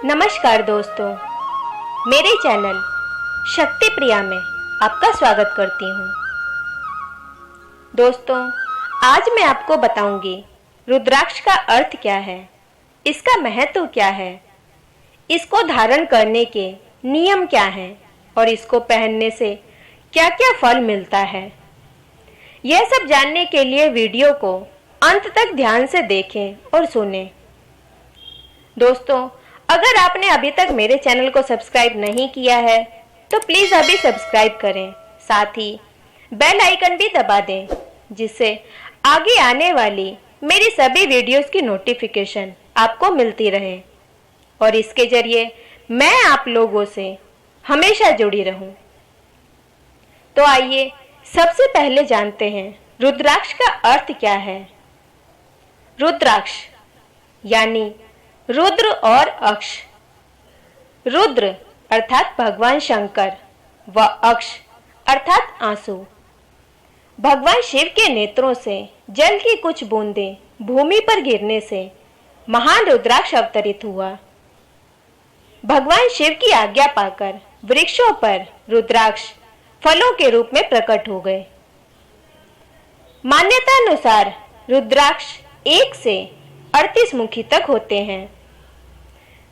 नमस्कार दोस्तों, मेरे चैनल शक्ति प्रिया में आपका स्वागत करती हूँ। दोस्तों, आज मैं आपको बताऊंगी रुद्राक्ष का अर्थ क्या है, इसका महत्व क्या है, इसको धारण करने के नियम क्या हैं और इसको पहनने से क्या क्या फल मिलता है। यह सब जानने के लिए वीडियो को अंत तक ध्यान से देखें और सुनें। दोस्तों, अगर आपने अभी तक मेरे चैनल को सब्सक्राइब नहीं किया है तो प्लीज़ अभी सब्सक्राइब करें, साथ ही बेल आइकन भी दबा दें, जिससे आगे आने वाली मेरी सभी वीडियोस की नोटिफिकेशन आपको मिलती रहे और इसके जरिए मैं आप लोगों से हमेशा जुड़ी रहूं। तो आइए सबसे पहले जानते हैं रुद्राक्ष का अर्थ क्या है। रुद्राक्ष यानी रुद्र और अक्ष। रुद्र अर्थात भगवान शंकर व अक्ष अर्थात आंसू। भगवान शिव के नेत्रों से जल की कुछ बूंदें भूमि पर गिरने से महान रुद्राक्ष अवतरित हुआ। भगवान शिव की आज्ञा पाकर वृक्षों पर रुद्राक्ष फलों के रूप में प्रकट हो गए। मान्यता अनुसार रुद्राक्ष 1 से 38 मुखी तक होते हैं।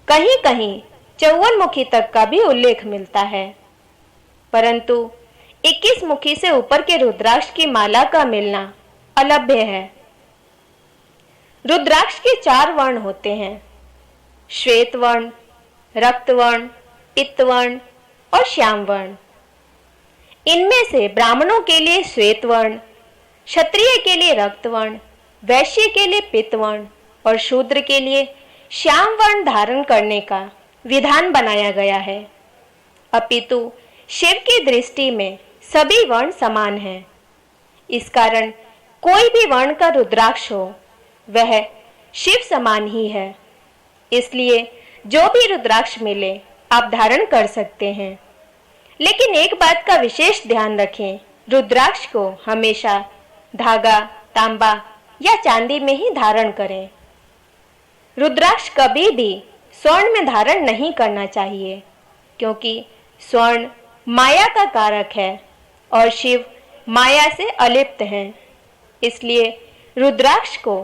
कहीं कहीं 54 मुखी तक का भी उल्लेख मिलता है, परंतु 21 मुखी से ऊपर के रुद्राक्ष की माला का मिलना अलभ्य है। रुद्राक्ष के 4 वर्ण होते हैं: श्वेत वर्ण, रक्त वर्ण, पित्त वर्ण और श्याम वर्ण। इनमें से ब्राह्मणों के लिए श्वेत वर्ण, क्षत्रिय के लिए रक्त वर्ण, वैश्य के लिए पित्त वर्ण और शूद्र के लिए श्याम वर्ण धारण करने का विधान बनाया गया है। अपितु शिव की दृष्टि में सभी वर्ण समान हैं। इस कारण कोई भी वर्ण का रुद्राक्ष हो वह शिव समान ही है। इसलिए जो भी रुद्राक्ष मिले आप धारण कर सकते हैं, लेकिन एक बात का विशेष ध्यान रखें, रुद्राक्ष को हमेशा धागा, तांबा या चांदी में ही धारण करें। रुद्राक्ष कभी भी स्वर्ण में धारण नहीं करना चाहिए, क्योंकि स्वर्ण माया का कारक है और शिव माया से अलिप्त हैं। इसलिए रुद्राक्ष को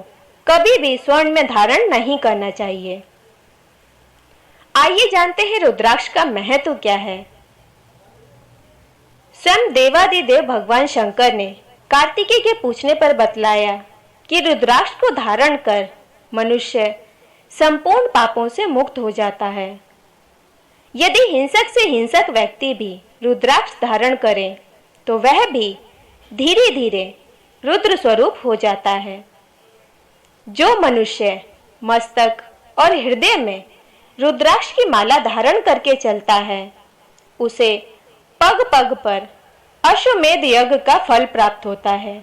कभी भी स्वर्ण में धारण नहीं करना चाहिए। आइए जानते हैं रुद्राक्ष का महत्व क्या है। स्वयं देवादिदेव भगवान शंकर ने कार्तिकेय के पूछने पर बतलाया कि रुद्राक्ष को धारण कर मनुष्य संपूर्ण पापों से मुक्त हो जाता है। यदि हिंसक से हिंसक व्यक्ति भी रुद्राक्ष धारण करे तो वह भी धीरे धीरे रुद्र स्वरूप हो जाता है। जो मनुष्य मस्तक और हृदय में रुद्राक्ष की माला धारण करके चलता है उसे पग पग पर अश्वमेध यज्ञ का फल प्राप्त होता है।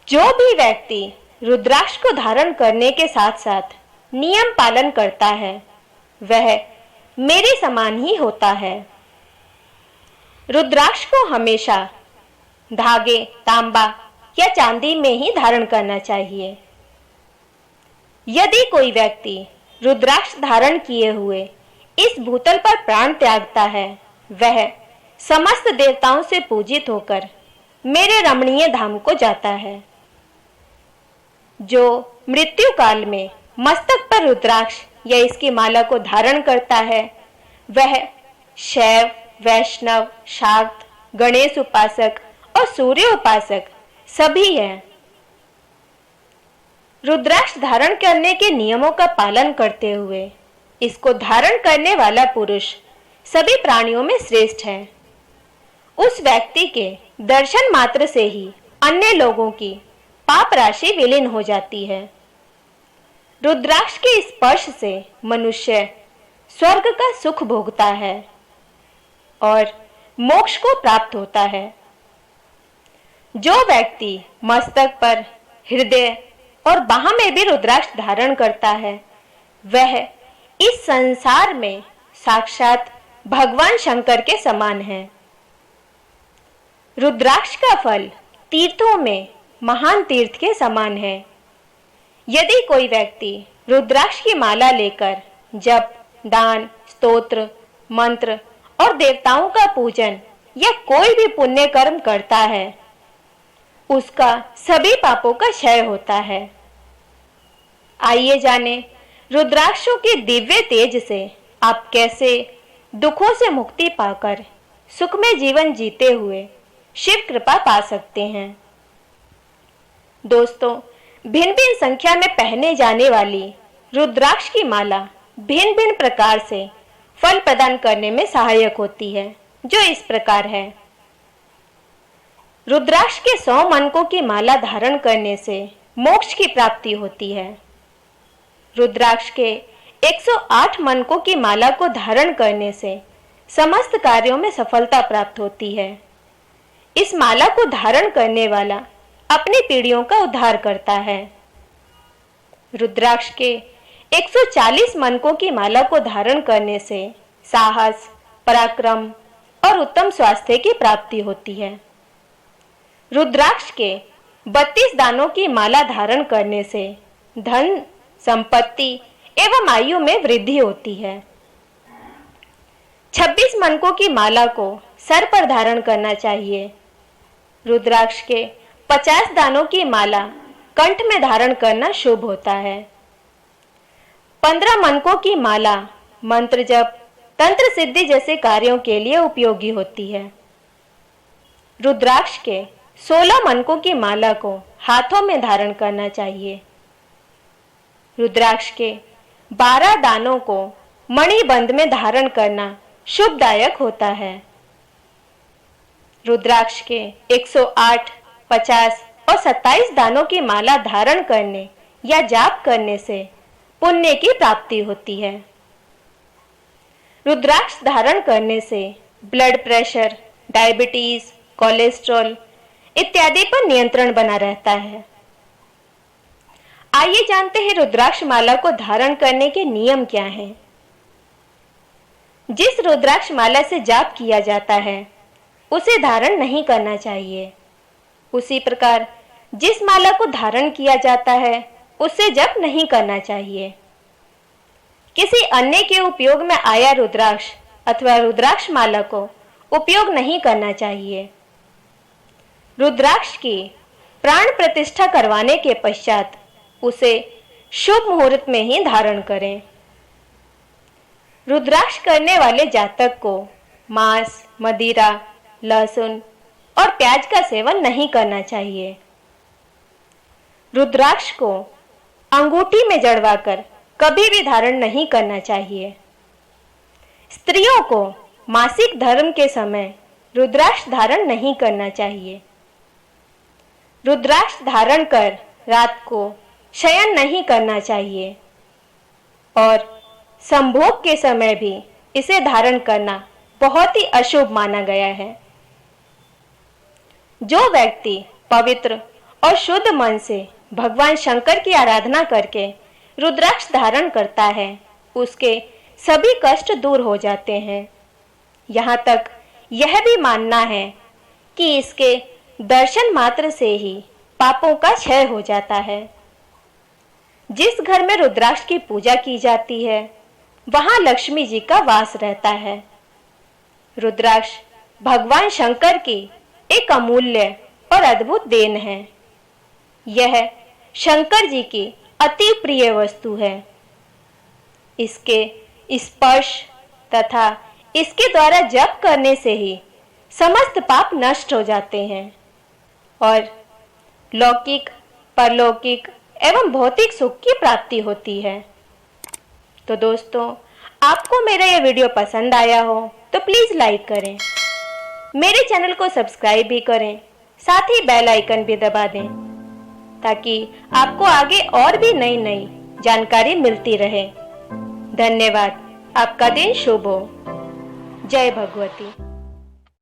जो भी व्यक्ति रुद्राक्ष को धारण करने के साथ साथ नियम पालन करता है वह मेरे समान ही होता है। रुद्राक्ष को हमेशा धागे, तांबा या चांदी में ही धारण करना चाहिए। यदि कोई व्यक्ति रुद्राक्ष धारण किए हुए इस भूतल पर प्राण त्यागता है वह समस्त देवताओं से पूजित होकर मेरे रमणीय धाम को जाता है। जो मृत्यु काल में मस्तक पर रुद्राक्ष या इसकी माला को धारण करता है वह शैव, वैष्णव, शाक्त, गणेश उपासक और सूर्य उपासक सभी हैं। रुद्राक्ष धारण करने के नियमों का पालन करते हुए इसको धारण करने वाला पुरुष सभी प्राणियों में श्रेष्ठ है। उस व्यक्ति के दर्शन मात्र से ही अन्य लोगों की पाप राशि विलीन हो जाती है। रुद्राक्ष के स्पर्श से मनुष्य स्वर्ग का सुख भोगता है और मोक्ष को प्राप्त होता है। जो व्यक्ति मस्तक पर, हृदय और बाह में भी रुद्राक्ष धारण करता है वह इस संसार में साक्षात भगवान शंकर के समान है। रुद्राक्ष का फल तीर्थों में महान तीर्थ के समान है। यदि कोई व्यक्ति रुद्राक्ष की माला लेकर जप, दान, स्तोत्र, मंत्र और देवताओं का पूजन या कोई भी पुण्य कर्म करता है, उसका सभी पापों का क्षय होता है। आइए जाने रुद्राक्षों के दिव्य तेज से आप कैसे दुखों से मुक्ति पाकर सुखमय जीवन जीते हुए शिव कृपा पा सकते हैं। दोस्तों, भिन्न भिन्न संख्या में पहने जाने वाली रुद्राक्ष की माला भिन्न भिन्न प्रकार से फल प्रदान करने में सहायक होती है, जो इस प्रकार है। रुद्राक्ष के 100 मनकों की माला धारण करने से मोक्ष की प्राप्ति होती है। रुद्राक्ष के 108 मनकों की माला को धारण करने से समस्त कार्यों में सफलता प्राप्त होती है। इस माला को धारण करने वाला अपनी पीढ़ियों का उद्धार करता है। रुद्राक्ष के 140 मनकों की माला को धारण करने से साहस, पराक्रम और उत्तम स्वास्थ्य की प्राप्ति होती है। रुद्राक्ष के 32 दानों की माला धारण करने से धन, संपत्ति एवं आयु में वृद्धि होती है। 26 मनकों की माला को सर पर धारण करना चाहिए। रुद्राक्ष के 50 दानों की माला कंठ में धारण करना शुभ होता है। 15 मनकों की माला मंत्र जप, तंत्र सिद्धि जैसे कार्यों के लिए उपयोगी होती है। रुद्राक्ष के 16 मनकों की माला को हाथों में धारण करना चाहिए। रुद्राक्ष के 12 दानों को मणिबंध में धारण करना शुभदायक होता है। रुद्राक्ष के 108, 50 और 27 दानों की माला धारण करने या जाप करने से पुण्य की प्राप्ति होती है। रुद्राक्ष धारण करने से ब्लड प्रेशर, डायबिटीज, कोलेस्ट्रॉल इत्यादि पर नियंत्रण बना रहता है। आइए जानते हैं रुद्राक्ष माला को धारण करने के नियम क्या हैं। जिस रुद्राक्ष माला से जाप किया जाता है उसे धारण नहीं करना चाहिए। उसी प्रकार जिस माला को धारण किया जाता है उसे जप नहीं करना चाहिए। किसी अन्य के उपयोग में आया रुद्राक्ष अथवा रुद्राक्ष माला को उपयोग नहीं करना चाहिए। रुद्राक्ष की प्राण प्रतिष्ठा करवाने के पश्चात उसे शुभ मुहूर्त में ही धारण करें। रुद्राक्ष करने वाले जातक को मांस, मदिरा, लहसुन और प्याज का सेवन नहीं करना चाहिए। रुद्राक्ष को अंगूठी में जड़वाकर कभी भी धारण नहीं करना चाहिए। स्त्रियों को मासिक धर्म के समय रुद्राक्ष धारण नहीं करना चाहिए। रुद्राक्ष धारण कर रात को शयन नहीं करना चाहिए और संभोग के समय भी इसे धारण करना बहुत ही अशुभ माना गया है। जो व्यक्ति पवित्र और शुद्ध मन से भगवान शंकर की आराधना करके रुद्राक्ष धारण करता है उसके सभी कष्ट दूर हो जाते हैं। यहाँ तक यह भी मानना है कि इसके दर्शन मात्र से ही पापों का क्षय हो जाता है। जिस घर में रुद्राक्ष की पूजा की जाती है वहां लक्ष्मी जी का वास रहता है। रुद्राक्ष भगवान शंकर की एक अमूल्य और अद्भुत देन है। यह शंकर जी की अति प्रिय वस्तु है। इसके स्पर्श तथा इसके द्वारा जप करने से ही समस्त पाप नष्ट हो जाते हैं और लौकिक, परलौकिक एवं भौतिक सुख की प्राप्ति होती है। तो दोस्तों, आपको मेरा यह वीडियो पसंद आया हो तो प्लीज़ लाइक करें, मेरे चैनल को सब्सक्राइब भी करें, साथ ही बेल आइकन भी दबा दें ताकि आपको आगे और भी नई नई जानकारी मिलती रहे। धन्यवाद। आपका दिन शुभ हो। जय भगवती।